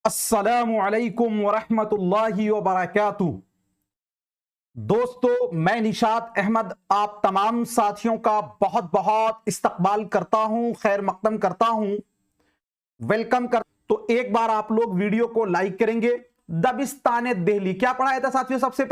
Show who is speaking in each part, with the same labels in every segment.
Speaker 1: अस्सलामुअलैकुम वरहमतुल्लाहि वबरकातुहू। दोस्तों, मैं निशात अहमद आप तमाम साथियों का बहुत बहुत इस्तकबाल करता हूं, खैर मकदम करता हूं, वेलकम कर। तो एक बार आप लोग वीडियो को लाइक करेंगे। दबिस्तान दिल्ली क्या पढ़ाया था साथियों? सबसे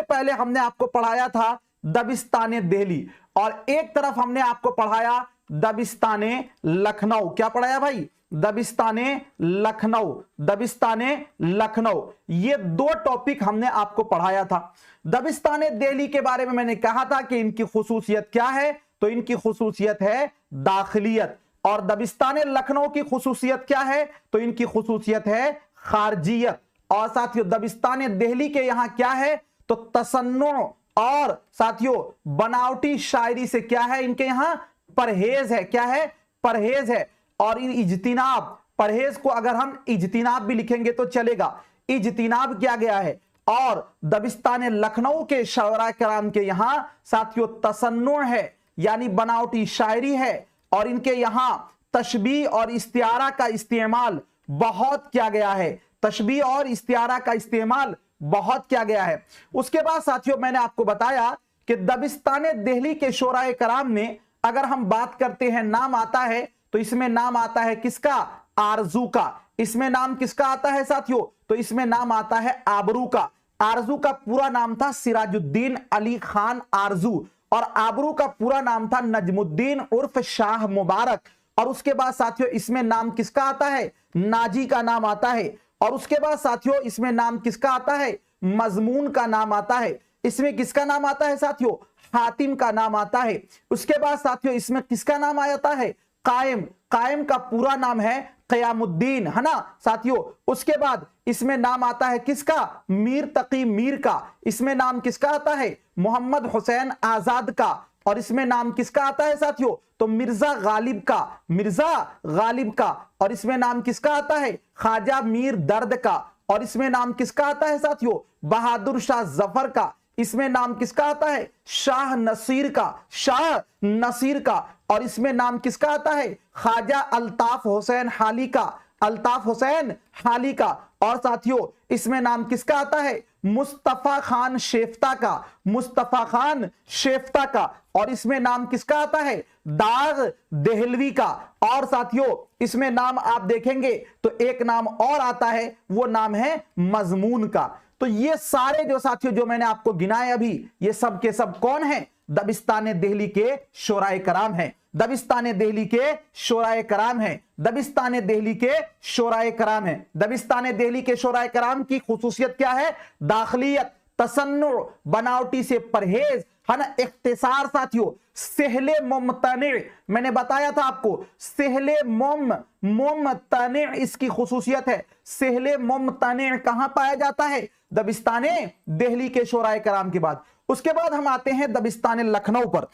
Speaker 1: पहले हमने आपको पढ़ाया था दबिस्तान दिल्ली, और एक तरफ हमने आपको पढ़ाया दबिस्ताने लखनऊ। क्या पढ़ाया भाई? दबिस्ताने लखनऊ। दबिस्ताने लखनऊ, ये दो टॉपिक हमने आपको पढ़ाया था। दबिस्ताने दिल्ली के बारे में मैंने कहा था कि इनकी खुसूसियत क्या है, तो इनकी खुसूसियत है दाखिलियत। और दबिस्ताने लखनऊ की खुसूसियत क्या है, तो इनकी खुसूसियत है खारजियत। और साथियों दबिस्ताने दिल्ली के यहां क्या है, तो तसन्नु और साथियों बनावटी शायरी से क्या है, इनके यहां परहेज है। क्या है? परहेज है। और इन इज्तिनाब, परहेज को अगर हम इज्तिनाब भी लिखेंगे तो चलेगा, इज्तिनाब किया गया है। और दबिस्तान लखनऊ के शअरा कराम के यहां साथियों तसन्नु है, यानी बनावटी शायरी है। और इनके यहां तशबीह और इस्तिआरा का इस्तेमाल बहुत किया गया है। तशबीह और इस्तिआरा का इस्तेमाल बहुत किया गया है। उसके बाद साथियों मैंने आपको बताया कि दबिस्तान दिल्ली के शोराए कराम में अगर हम बात करते हैं, नाम आता है, तो इसमें नाम आता है किसका? आरजू का। इसमें नाम किसका आता है साथियों? तो इसमें नाम आता है आबरू का। आरजू का पूरा नाम था सिराजुद्दीन अली खान आरजू, और आबरू का पूरा नाम था नजमुद्दीन उर्फ शाह मुबारक। और उसके बाद साथियों इसमें नाम किसका आता है? नाजी का नाम आता है। और उसके बाद साथियों इसमें नाम किसका आता है? मजमून का नाम आता है। इसमें किसका नाम आता है साथियों? हातिम का नाम आता है। उसके बाद साथियों इसमें किसका नाम आता है? कायम। कायम का पूरा नाम है कयामुद्दीन, है ना साथियों। उसके बाद इसमें नाम आता है किसका? मीर तकी मीर का। इसमें नाम किसका आता है? मोहम्मद हुसैन आजाद का। और इसमें नाम किसका आता है साथियों? तो मिर्जा गालिब का। मिर्जा गालिब का। और इसमें नाम किसका आता है? ख्वाजा मीर दर्द का। और इसमें नाम किसका आता है साथियों? बहादुर शाह जफर का। इसमें नाम किसका आता है? शाह नसीर का। शाह नसीर का। और इसमें नाम किसका आता है? ख्वाजा अल्ताफ हुसैन हाली का। अल्ताफ हुसैन हाली का। और साथियों इसमें नाम किसका आता है? मुस्तफा खान शेफ्ता का। मुस्तफा खान शेफ्ता का। और इसमें नाम किसका आता है? दाग देहलवी का। और साथियों इसमें नाम आप देखेंगे तो एक नाम और आता है, वो नाम है मजमून का। तो ये सारे जो साथियों जो मैंने आपको गिनाए अभी, ये सब के सब कौन है? दबिस्तान दिल्ली के शोराए कराम है। दबिस्तान दिल्ली के शोराए कराम है। दबिस्तान दिल्ली के शोराए कराम है। दबिस्तान दिल्ली के शोराए कराम की खुसूसियत क्या है? दाखिलियत, तसन्नु, बनावटी से परहेज, है ना, इख्तिसार साथियों, सहले मुमतने। मैंने बताया था आपको सहले मुमतने इसकी खुसूसियत है। सहले मुमतने कहां पाया जाता है? दबिस्ताने दिल्ली के शोराए कराम के बाद। उसके बाद हम आते हैं दबिस्तान लखनऊ पर।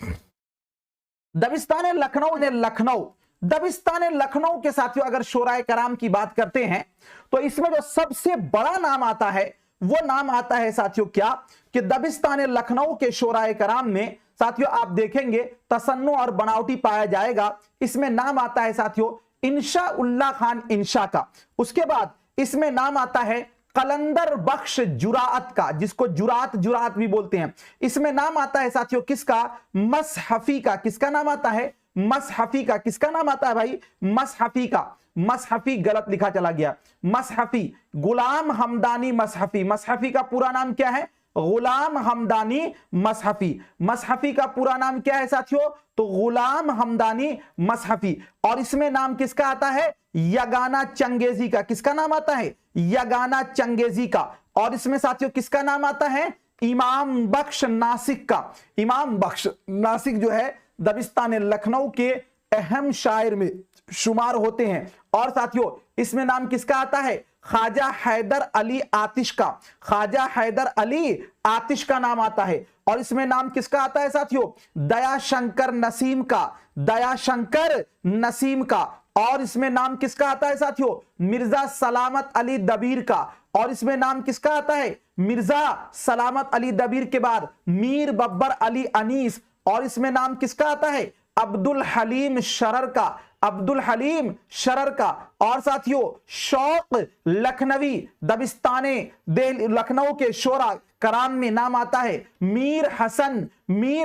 Speaker 1: दबिस्तान लखनऊ ने लखनऊ, दबिस्तान लखनऊ के साथियों अगर शोराए कराम की बात करते हैं तो इसमें जो सबसे बड़ा नाम आता है वो नाम आता है साथियों क्या? कि दबिस्तान लखनऊ के शोराए कराम में साथियों आप देखेंगे तसन्नु और बनावटी पाया जाएगा। इसमें नाम आता है साथियों इंशा उल्लाह खान इंशा का। उसके बाद इसमें नाम आता है कलंदर बख्श जुराअत का, जिसको जुरात जुरात भी बोलते हैं। इसमें नाम आता है साथियों किसका? मसहफी का। किसका नाम आता है? मसहफी का। किसका नाम आता है भाई? मसहफी का। मसहफी गलत लिखा चला गया। मसहफी गुलाम हमदानी मसहफी। मसहफी का पूरा नाम क्या है? गुलाम हमदानी मसहफी। मसहफी का पूरा नाम क्या है साथियों? तो गुलाम हमदानी मसहफी। और इसमें नाम किसका आता है? यगाना चंगेजी का। किसका नाम आता है? यगाना चंगेजी का। और इसमें साथियों किसका नाम आता है? इमाम बख्श नासिक का। इमाम बख्श नासिक जो है दबिस्तान लखनऊ के अहम शायर में शुमार होते हैं। और साथियों इसमें नाम किसका आता है? ख्वाजा हैदर अली आतिश का। ख्वाजा हैदर अली आतिश का नाम आता है। और इसमें नाम किसका आता है साथियों? दया शंकर नसीम का। दया शंकर नसीम का। और इसमें नाम किसका आता है साथियों? मिर्जा सलामत अली दबीर का। और इसमें नाम किसका आता है? मिर्जा सलामत अली दबीर के बाद मीर बब्बर अली अनीस। और इसमें नाम किसका आता है? अब्दुल हलीम शरर का। अब्दुल हलीम शरर का, और साथियों शौक लखनवी दबिस्ताने लखनऊ के शोरा कराम में नाम आता है मीर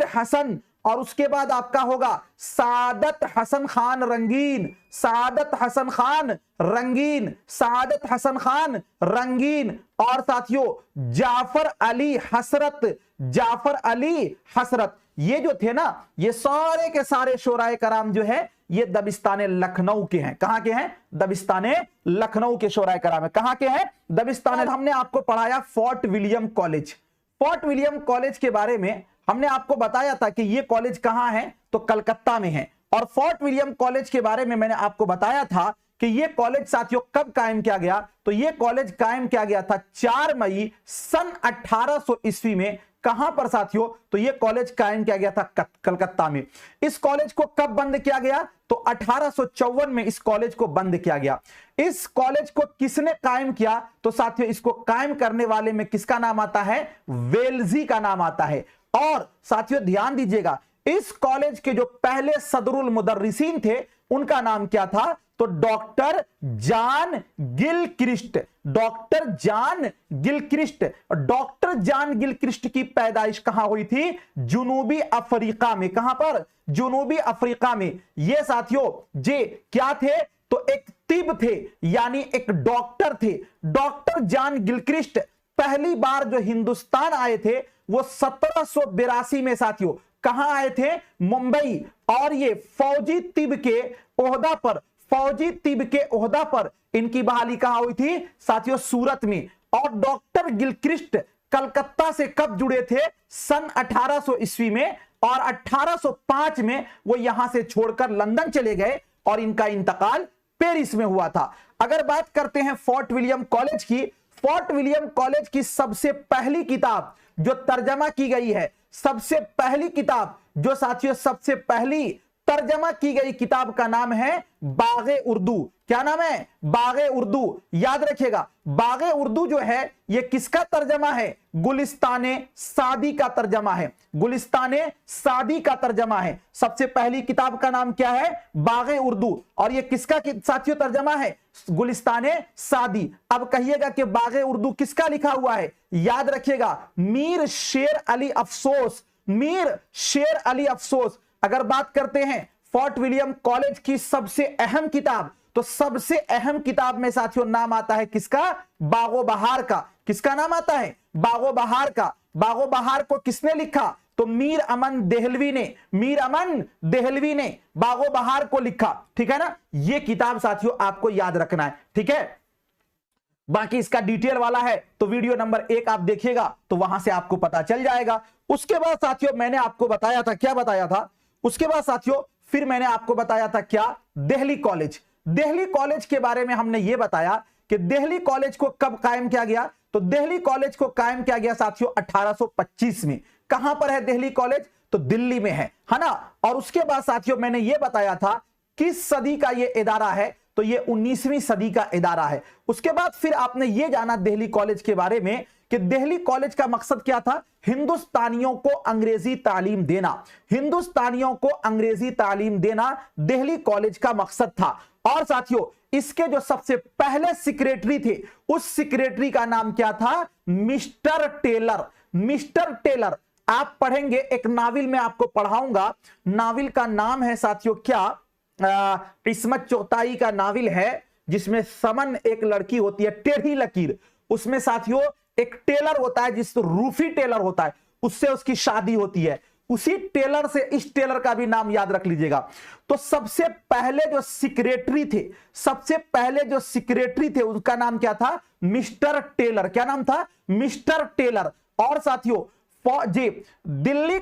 Speaker 1: हसन। और उसके बाद आपका होगा सादत हसन खान रंगीन, सादत हसन खान रंगीन। और साथियों जाफर अली हसरत, ये जो थे ना, ये सारे के सारे शोराए कराम जो है ये दबिस्ताने लखनऊ के हैं। कहां के हैं? दबिस्ताने लखनऊ के शोराए कराम है। कहां के हैं? दबिस्ताने। हमने आपको पढ़ाया फोर्ट विलियम कॉलेज के बारे में हमने आपको बताया था कि ये कॉलेज कहां है, तो कलकत्ता में है। और फोर्ट विलियम कॉलेज के बारे में मैंने आपको बताया था कि ये कॉलेज साथियों कब कायम किया गया, तो ये कॉलेज कायम किया गया था 4 मई सन 1800 ईस्वी में। कहां पर साथियों? तो ये कॉलेज कायम किया गया था कलकत्ता में। इस कॉलेज को कब बंद किया गया? तो 1854 में इस कॉलेज को बंद किया गया। इस कॉलेज को किसने कायम किया? तो साथियों इसको कायम करने वाले में किसका नाम आता है? वेल्जी का नाम आता है। और साथियों ध्यान दीजिएगा, इस कॉलेज के जो पहले सदरुल मुदर्रिसीन थे उनका नाम क्या था? तो डॉक्टर जान गिलक्रिस्ट। डॉक्टर जान गिलक्रिस्ट की पैदाइश कहां हुई थी? जुनूबी अफ्रीका में। कहां पर? जुनूबी अफ्रीका में। ये साथियों जे क्या थे? तो एक तिब थे, यानी एक डॉक्टर थे। डॉक्टर जान गिलक्रिस्ट पहली बार जो हिंदुस्तान आए थे वो 1782 में साथियों कहां आए थे? मुंबई। और ये फौजी तिब के ओहदा पर इनकी बहाली कहां हुई थी? साथियों सूरत में। और डॉक्टर गिलक्रिस्ट कलकत्ता से कब जुड़े थे? सन 1800 ईस्वी में। और 1805 में वो यहां से छोड़कर लंदन चले गए और इनका इंतकाल पेरिस में हुआ था। अगर बात करते हैं फोर्ट विलियम कॉलेज की सबसे पहली किताब जो तर्जमा की गई है, सबसे पहली किताब जो साथियों सबसे पहली तर्जमा की गई किताब का नाम है बागे उर्दू। क्या नाम है? बागे उर्दू। याद रखिएगा, बागे उर्दू जो है ये किसका तर्जमा है? गुलिस्ताने सादी का तर्जमा है। गुलिस्ताने सादी का तर्जमा है। सबसे पहली किताब का नाम क्या है? बागे उर्दू। और ये किसका साथियों तर्जमा है? गुलिस्ताने सादी। अब कहिएगा कि बागे उर्दू किसका लिखा हुआ है? याद रखिएगा मीर शेर अली अफसोस। अगर बात करते हैं फोर्ट विलियम कॉलेज की सबसे अहम किताब, तो सबसे अहम किताब में साथियों नाम आता है किसका? बागो बहार का। किसका नाम आता है? बागो बहार का। बागो बहार को किसने लिखा? तो मीर अमन देहलवी ने बागो बहार को लिखा। ठीक है ना? यह किताब साथियों आपको याद रखना है। ठीक है, बाकी इसका डिटेल वाला है तो वीडियो नंबर 1 आप देखिएगा तो वहां से आपको पता चल जाएगा। उसके बाद साथियों मैंने आपको बताया था, क्या बताया था? उसके बाद साथियों फिर मैंने आपको बताया था क्या? दिल्ली कॉलेज के बारे में हमने यह बताया कि दिल्ली कॉलेज को कब कायम किया गया? तो दिल्ली कॉलेज को कायम किया गया साथियों 1825 में। कहां पर है दिल्ली कॉलेज? तो दिल्ली में है ना? और उसके बाद साथियों मैंने यह बताया था किस सदी का यह इदारा है? तो यह 19वीं सदी का इदारा है। उसके बाद फिर आपने यह जाना दिल्ली कॉलेज के बारे में कि दिल्ली कॉलेज का मकसद क्या था? हिंदुस्तानियों को अंग्रेजी तालीम देना दिल्ली कॉलेज का मकसद था। और साथियों इसके जो सबसे पहले सेक्रेटरी थे उस सेक्रेटरी का नाम क्या था? Mister Taylor. आप पढ़ेंगे, एक नाविल में आपको पढ़ाऊंगा। नाविल का नाम है साथियों क्या? इस्मत चुगताई का नाविल है, जिसमें समन एक लड़की होती है, टेढ़ी लकीर। उसमें साथियों एक टेलर होता है, जिस रूफी टेलर होता है, उससे उसकी शादी होती है। उसी टेलर से इस टेलर का भी नाम याद रख लीजिएगा। तो सबसे पहले जो सेक्रेटरी थे उनका नाम क्या था? Mister Taylor. क्या नाम था? Mister Taylor. और साथियों जी दिल्ली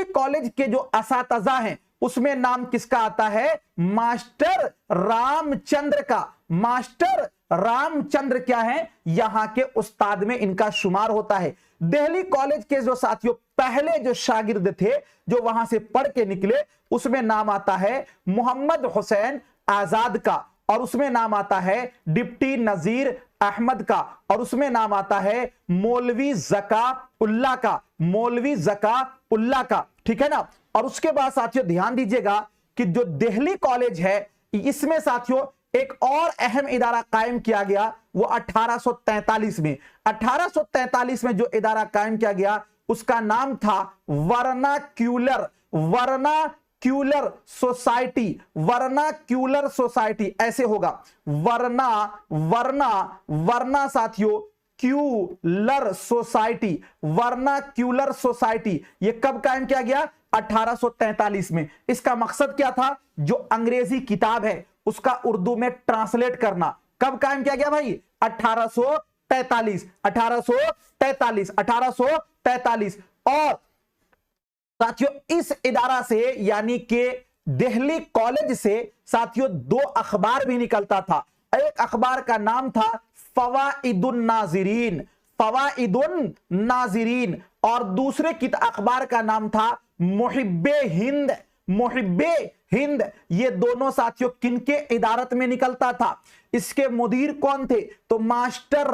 Speaker 1: कॉलेज के जो असातिज़ा हैं उसमें नाम किसका आता है? मास्टर रामचंद्र क्या है? यहां के उस्ताद में इनका शुमार होता है। दिल्ली कॉलेज के जो साथियों पहले जो शागिर्द थे जो वहां से पढ़ के निकले उसमें नाम आता है मोहम्मद हुसैन आजाद का। और उसमें नाम आता है डिप्टी नजीर अहमद का। और उसमें नाम आता है मौलवी जका उल्ला का। ठीक है ना? और उसके बाद साथियों ध्यान दीजिएगा कि जो दिल्ली कॉलेज है इसमें साथियों एक और अहम इदारा कायम किया गया, वो 1843 में। 1843 में जो इदारा कायम किया गया उसका नाम था वर्नाक्यूलर सोसाइटी। वर्नाक्यूलर सोसाइटी ऐसे होगा, वर्ना साथियों क्यूलर सोसाइटी, वर्नाक्यूलर सोसाइटी। ये कब कायम किया गया? 1843 में। इसका मकसद क्या था? जो अंग्रेजी किताब है उसका उर्दू में ट्रांसलेट करना। कब कायम किया गया भाई? 1843। और साथियों इस इदारा से यानी कि दिल्ली कॉलेज से साथियों दो अखबार भी निकलता था। एक अखबार का नाम था फवाइदुन नाजिरीन और दूसरे अखबार का नाम था मुहिब्बे हिंद। ये दोनों साथियों किनके इदारत में निकलता था? इसके मुदीर कौन थे? तो मास्टर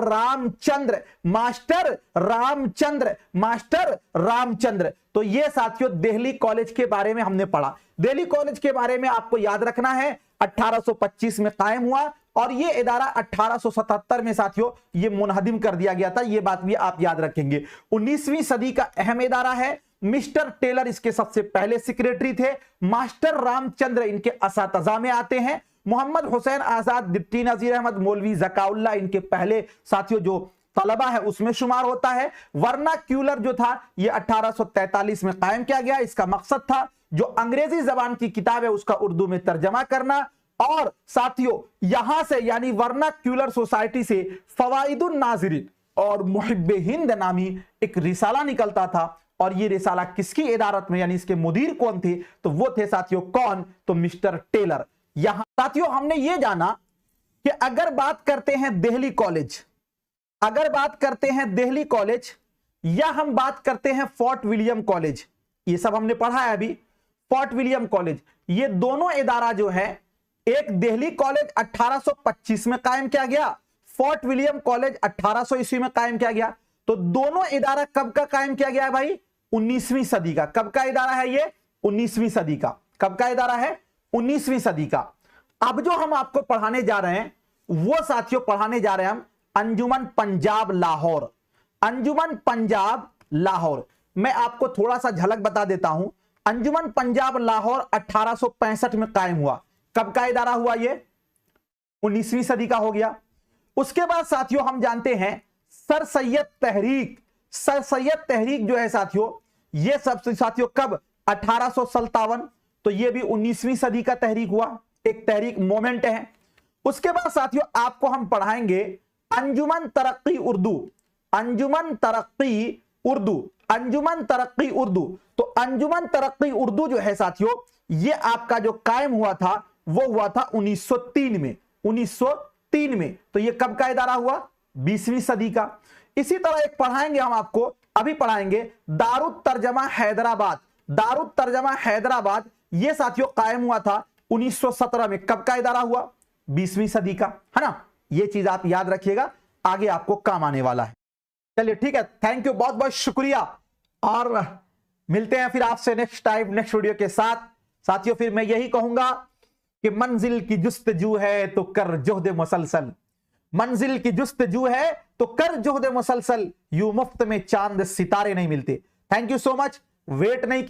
Speaker 1: रामचंद्र। तो ये साथियों दिल्ली कॉलेज के बारे में हमने पढ़ा। दिल्ली कॉलेज के बारे में आपको याद रखना है 1825 में कायम हुआ और ये इदारा 1877 में साथियों ये मुनहदिम कर दिया गया था। ये बात भी आप याद रखेंगे। 19वीं सदी का अहम इदारा है। मिस्टर टेलर इसके सबसे पहले सेक्रेटरी थे। मास्टर रामचंद्र इनके असातिज़ा में आते हैं। मोहम्मद हुसैन आजाद, डिप्टी नजीर अहमद, मौलवी ज़काउल्लाह इनके पहले साथियों जो तलबा है उसमें शुमार होता है। वर्नाक्यूलर जो था ये 1843 में कायम किया गया। इसका मकसद था जो अंग्रेजी जबान की किताब है उसका उर्दू में तर्जमा करना। और साथियों यहां से यानी वर्नाक्यूलर सोसाइटी से फवाइदुन नाजिरीन और मुहिब्बे हिंद नामी एक रिसाला निकलता था। और ये रिसाला किसकी इदारत में यानी इसके मुदीर कौन थे? तो वो थे साथियों कौन? तो मिस्टर टेलर। यहां साथियों हमने ये जाना कि अगर बात करते हैं दिल्ली कॉलेज या हम बात करते हैं फोर्ट विलियम कॉलेज, ये सब हमने पढ़ा है अभी। फोर्ट विलियम कॉलेज, ये दोनों इदारा जो है, एक दिल्ली कॉलेज 1825 में कायम किया गया, फोर्ट विलियम कॉलेज 1800 ईस्वी में कायम किया गया। तो दोनों इदारा कब का कायम किया गया है भाई? 19वीं सदी का। कब का इदारा है ये? 19वीं सदी का। कब का इदारा है? 19वीं सदी का। अब जो हम आपको पढ़ाने जा रहे हैं वो साथियों पढ़ाने जा रहे हैं हम अंजुमन पंजाब लाहौर। मैं आपको थोड़ा सा झलक बता देता हूं। अंजुमन पंजाब लाहौर 1865 में कायम हुआ। कब का इदारा हुआ ये? 19वीं सदी का हो गया। उसके बाद साथियों हम जानते हैं सर सैयद तहरीक जो है साथियों, ये सब साथियों कब? 1857। तो ये भी 19वीं सदी का तहरीक हुआ, एक तहरीक मोमेंट है। उसके बाद साथियों आपको हम पढ़ाएंगे अंजुमन तरक्की उर्दू। तो अंजुमन तरक्की उर्दू जो है साथियों ये आपका जो कायम हुआ था वो हुआ था 1903 में। तो ये कब का इदारा हुआ? 20वीं सदी का। इसी तरह एक पढ़ाएंगे हम आपको, अभी पढ़ाएंगे दारुत तर्जमा हैदराबाद। ये साथियों कायम हुआ था 1917 में। कब का इदारा हुआ? 20वीं सदी का, है ना। ये चीज आप याद रखिएगा, आगे आपको काम आने वाला है। चलिए ठीक है, थैंक यू, बहुत बहुत शुक्रिया और मिलते हैं फिर आपसे नेक्स्ट टाइम नेक्स्ट वीडियो के साथ। साथियों फिर मैं यही कहूंगा कि मंजिल की जुस्तजू है तो कर जोहद मुसलसल, मंजिल की जुस्तजू है तो कर जोहद मुसलसल, यूं मुफ्त में चांद सितारे नहीं मिलते। Thank you so much. Wait नहीं